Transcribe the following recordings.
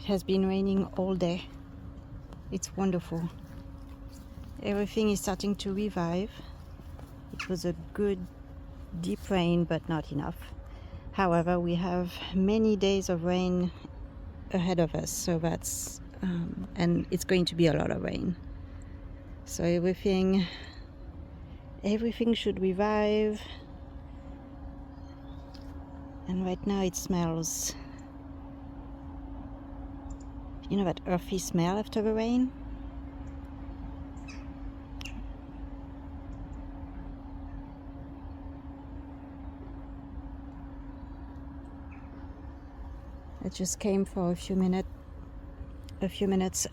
It has been raining all day. It's wonderful. Everything is starting to revive. It was a good deep rain, but not enough. However, we have many days of rain ahead of us, so that's and it's going to be a lot of rain. So everything should revive. And right now it smells, you know, that earthy smell after the rain. I just came for a few minutes.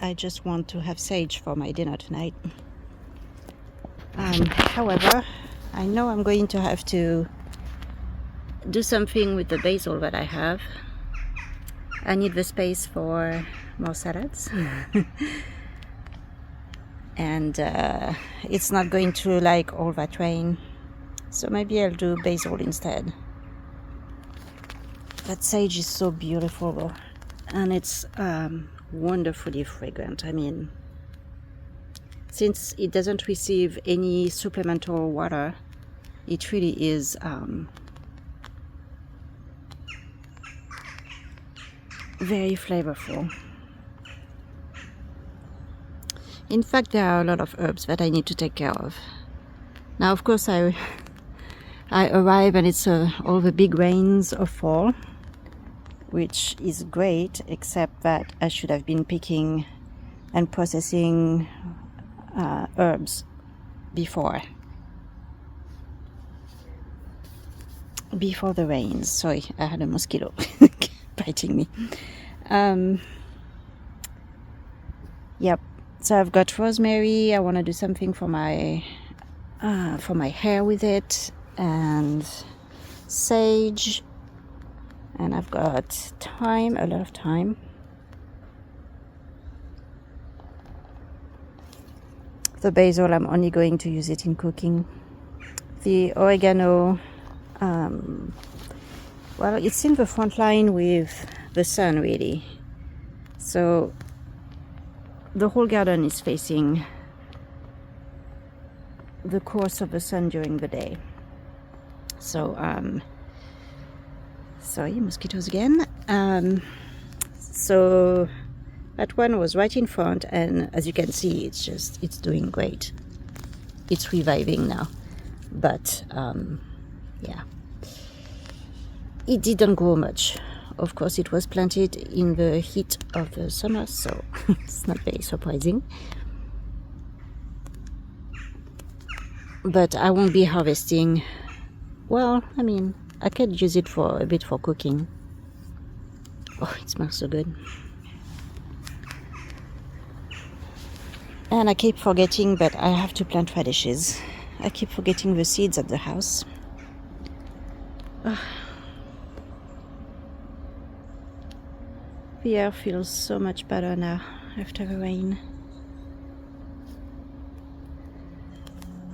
I just want to have sage for my dinner tonight. However, I know I'm going to have to do something with the basil that I have. I need the space for more salads. And it's not going to like all that rain, so maybe I'll do basil instead. That sage is so beautiful though, and it's wonderfully fragrant. I mean, since it doesn't receive any supplemental water, it really is very flavorful. In fact, there are a lot of herbs that I need to take care of. Now, of course, I arrive and it's all the big rains of fall, which is great, except that I should have been picking and processing herbs before the rains. Sorry, I had a mosquito biting me. Yep. So I've got rosemary. I want to do something for my hair with it, and sage, and I've got thyme, a lot of thyme. The basil, I'm only going to use it in cooking. The oregano, well, it's in the front line with the sun really. So the whole garden is facing the course of the sun during the day. So, sorry, mosquitoes again. So that one was right in front, and as you can see, it's doing great. It's reviving now, but yeah, it didn't grow much. Of course, it was planted in the heat of the summer, so it's not very surprising. But I won't be harvesting. Well, I mean, I could use it for a bit for cooking. Oh, it smells so good. And I keep forgetting, but I have to plant radishes. I keep forgetting the seeds at the house. The air feels so much better now after the rain.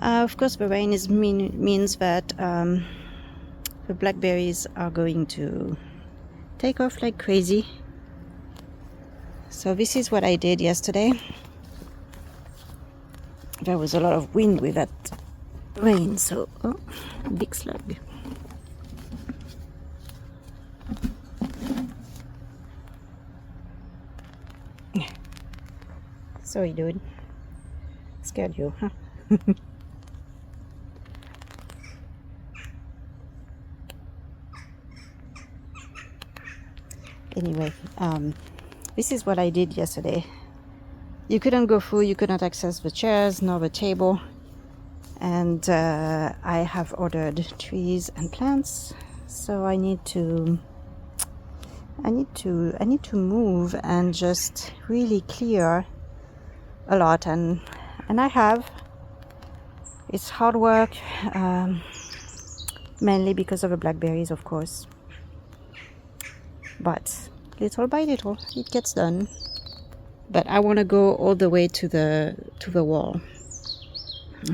Of course, the rain means that the blackberries are going to take off like crazy. So this is what I did yesterday. There was a lot of wind with that rain, so big slug. Sorry, dude. Scared you, huh? Anyway, this is what I did yesterday. You couldn't go through, you could not access the chairs nor the table, and I have ordered trees and plants, so I need to move and just really clear a lot, and I have. It's hard work, mainly because of the blackberries, of course, but little by little it gets done. But I want to go all the way to the wall,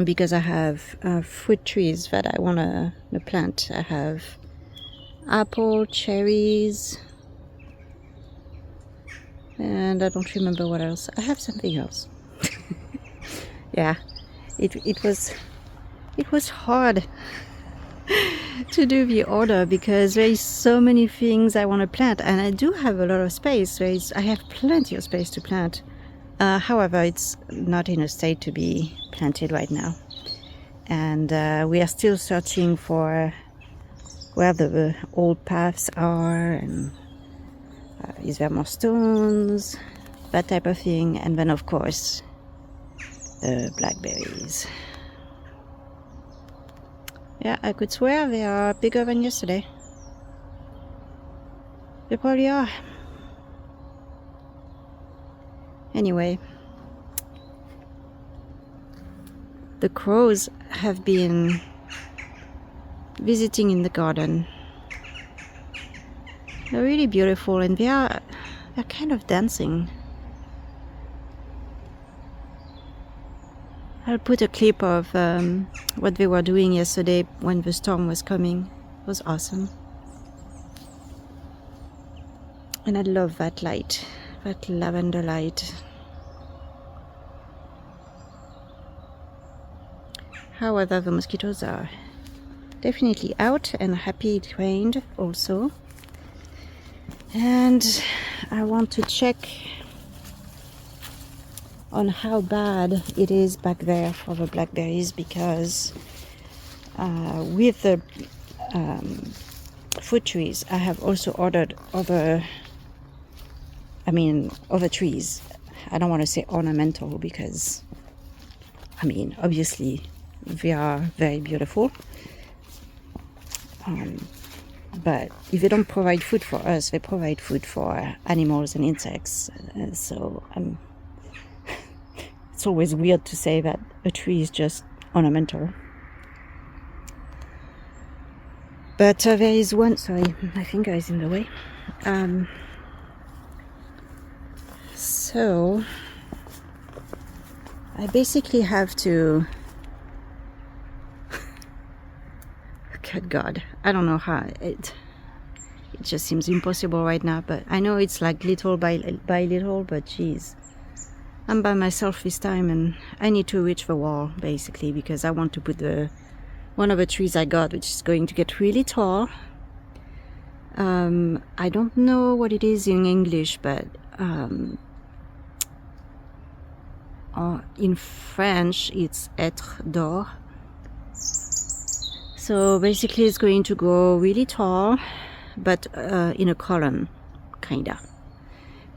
because I have fruit trees that I want to plant. I have apple, cherries, And I don't remember what else. I have something else. Yeah, it was hard to do the order because there is so many things I want to plant, and I do have a lot of space. I have plenty of space to plant. However, it's not in a state to be planted right now, and we are still searching for where the old paths are, and is there more stones, that type of thing. And then of course the blackberries. Yeah, I could swear they are bigger than yesterday. They probably are. Anyway, the crows have been visiting in the garden. They're really beautiful, and they're kind of dancing. I'll put a clip of what they were doing yesterday when the storm was coming. It was awesome. And I love that light, that lavender light. However, the mosquitoes are definitely out, and happy it rained also. And I want to check on how bad it is back there for the blackberries, because with the fruit trees I have also ordered other trees. I don't want to say ornamental because obviously they are very beautiful, but if they don't provide food for us, they provide food for animals and insects. So it's always weird to say that a tree is just ornamental. But there is one, sorry, my finger is in the way. So I basically have to, good God, I don't know how, it just seems impossible right now, but I know it's like little by little, but geez. I'm by myself this time, and I need to reach the wall basically, because I want to put one of the trees I got, which is going to get really tall. I don't know what it is in English, but in French it's être d'or. So basically it's going to go really tall, but in a column, kinda.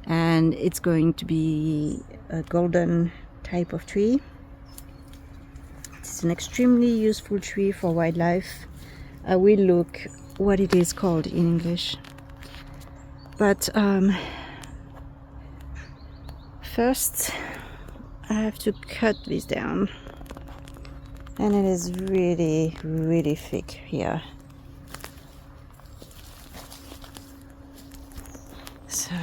And it's going to be a golden type of tree. It's an extremely useful tree for wildlife. I will look what it is called in English. But first I have to cut this down. And it is really, really thick here. So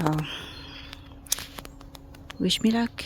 wish me luck.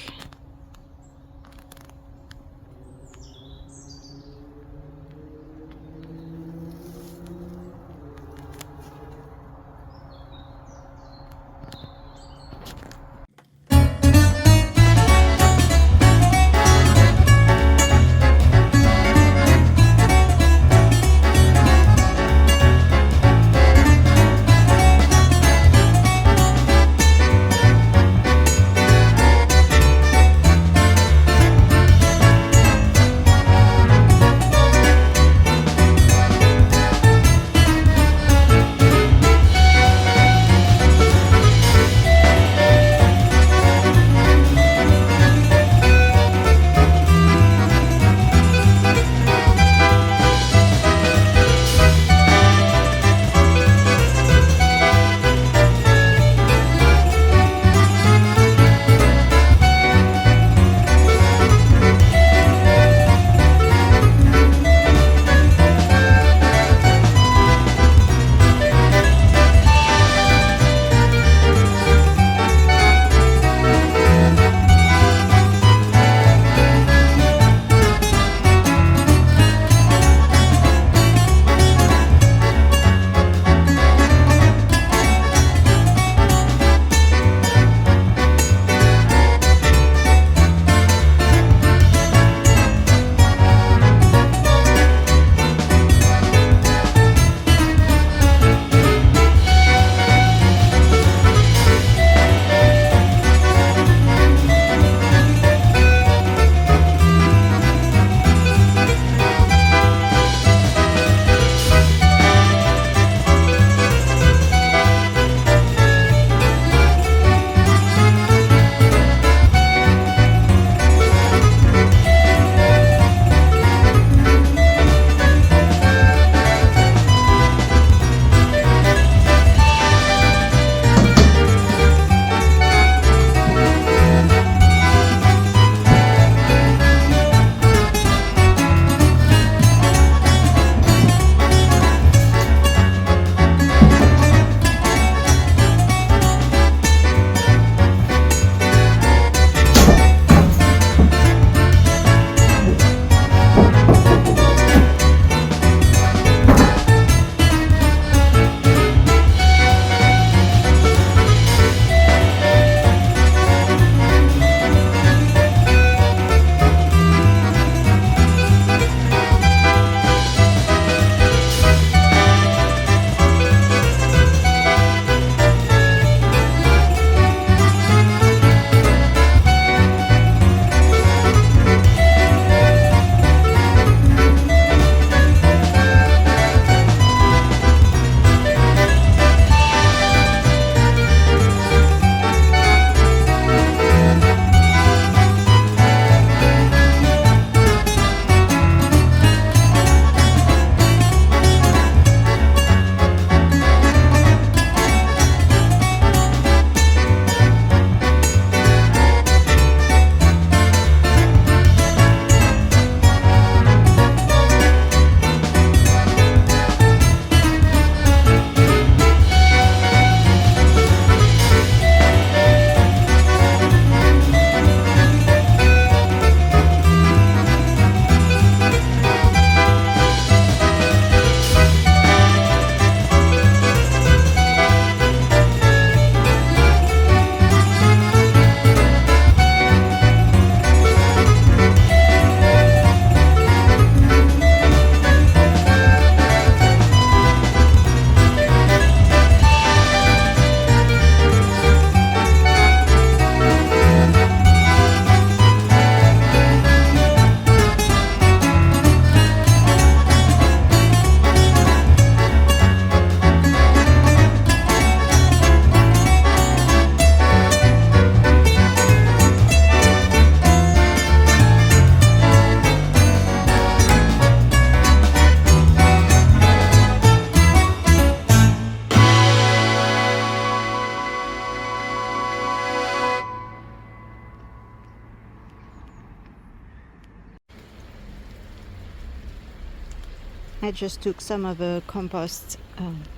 I just took some of the compost,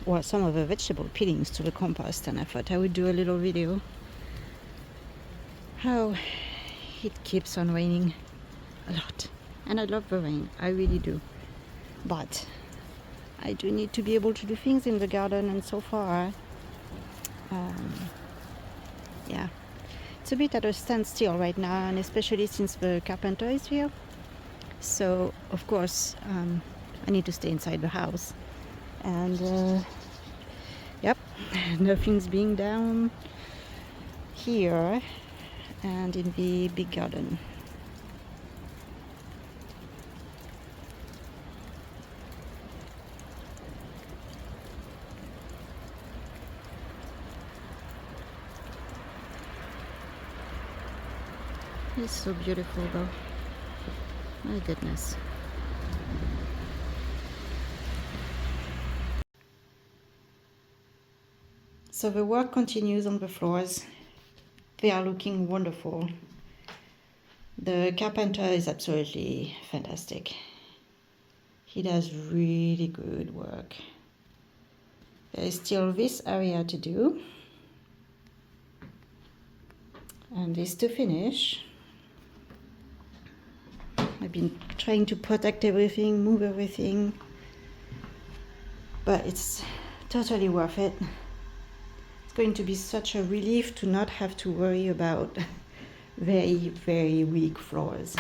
or some of the vegetable peelings to the compost, and I thought I would do a little video how it keeps on raining a lot. And I love the rain, I really do. But I do need to be able to do things in the garden, and so far, yeah, it's a bit at a standstill right now, and especially since the carpenter is here. So, of course, I need to stay inside the house. And, yep, nothing's being done here and in the big garden. It's so beautiful though. My goodness. So the work continues on the floors. They are looking wonderful. The carpenter is absolutely fantastic. He does really good work. There is still this area to do, and this to finish. I've been trying to protect everything, move everything, but it's totally worth it. It's going to be such a relief to not have to worry about very, very weak floors.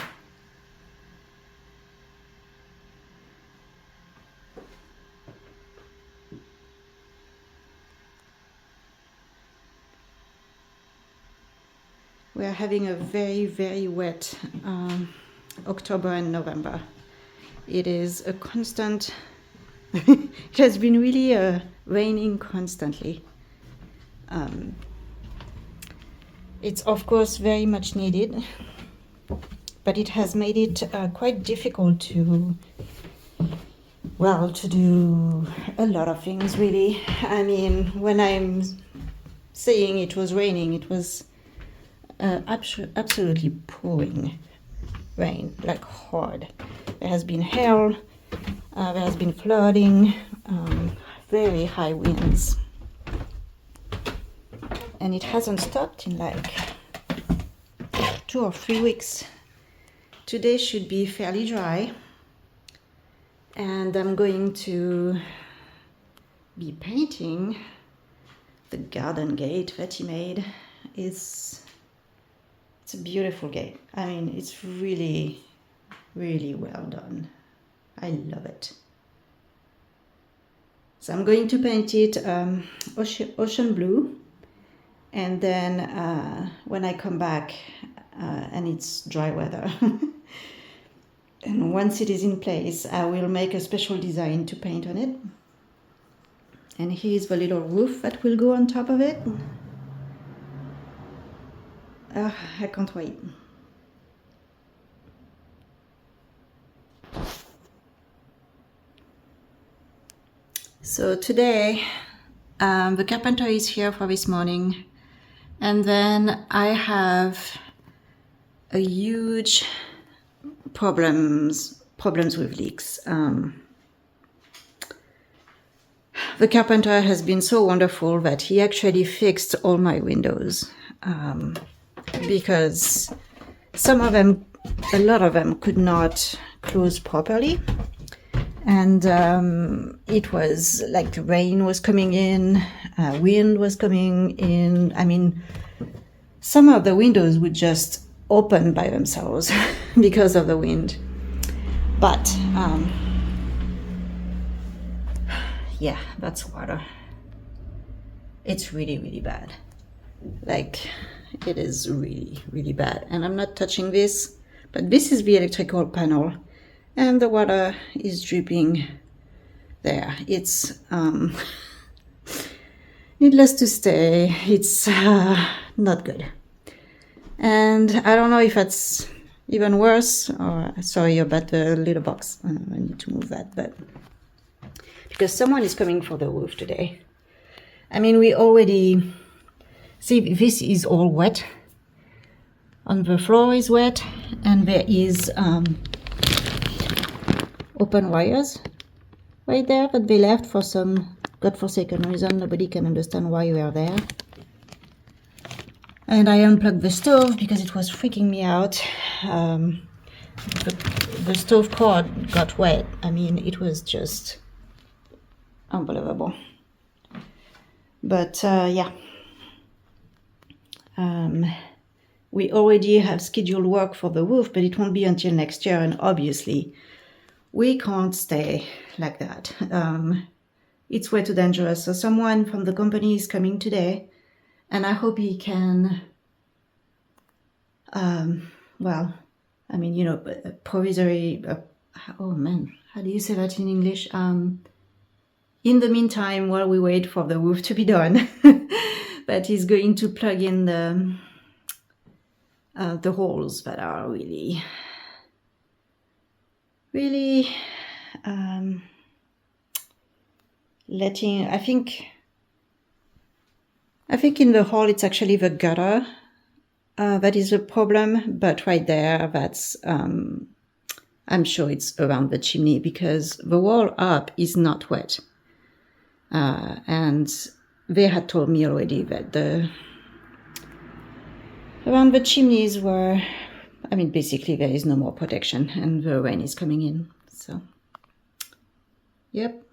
We are having a very, very wet October and November. It is a constant, it has been really raining constantly. It's of course very much needed, but it has made it quite difficult to do a lot of things really. I mean, when I'm saying it was raining, it was absolutely pouring rain, like hard. There has been hail, there has been flooding, very high winds, and it hasn't stopped in like 2 or 3 weeks. Today should be fairly dry, and I'm going to be painting the garden gate that he made. It's a beautiful gate. I mean, it's really, really well done. I love it. So I'm going to paint it ocean blue, and then when I come back and it's dry weather, and once it is in place, I will make a special design to paint on it. And here's the little roof that will go on top of it. I can't wait. So today, the carpenter is here for this morning, and then I have a huge problems with leaks. The carpenter has been so wonderful that he actually fixed all my windows, because some of them, a lot of them could not close properly. And it was like the rain was coming in, wind was coming in. I mean, some of the windows would just open by themselves because of the wind. But yeah, that's water. It's really, really bad. Like, it is really, really bad. And I'm not touching this, but this is the electrical panel, and the water is dripping there. It's needless to say, it's not good. And I don't know if that's even worse, or sorry about the little box. I need to move that, but because someone is coming for the roof today. I mean, we already see this is all wet. On the floor is wet, and there is open wires right there that they left for some godforsaken reason. Nobody can understand why we are there. And I unplugged the stove because it was freaking me out. The stove cord got wet. I mean, it was just unbelievable. But yeah. We already have scheduled work for the roof, but it won't be until next year. And obviously, we can't stay like that. It's way too dangerous. So someone from the company is coming today, and I hope he can, well, I mean, you know, provisory, oh man, how do you say that in English? In the meantime, while we wait for the roof to be done, but he's going to plug in the holes that are really letting, I think in the hole it's actually the gutter that is the problem, but right there, that's I'm sure it's around the chimney because the wall up is not wet, and they had told me already that around the chimneys were, I mean, basically there is no more protection and the rain is coming in. So, yep.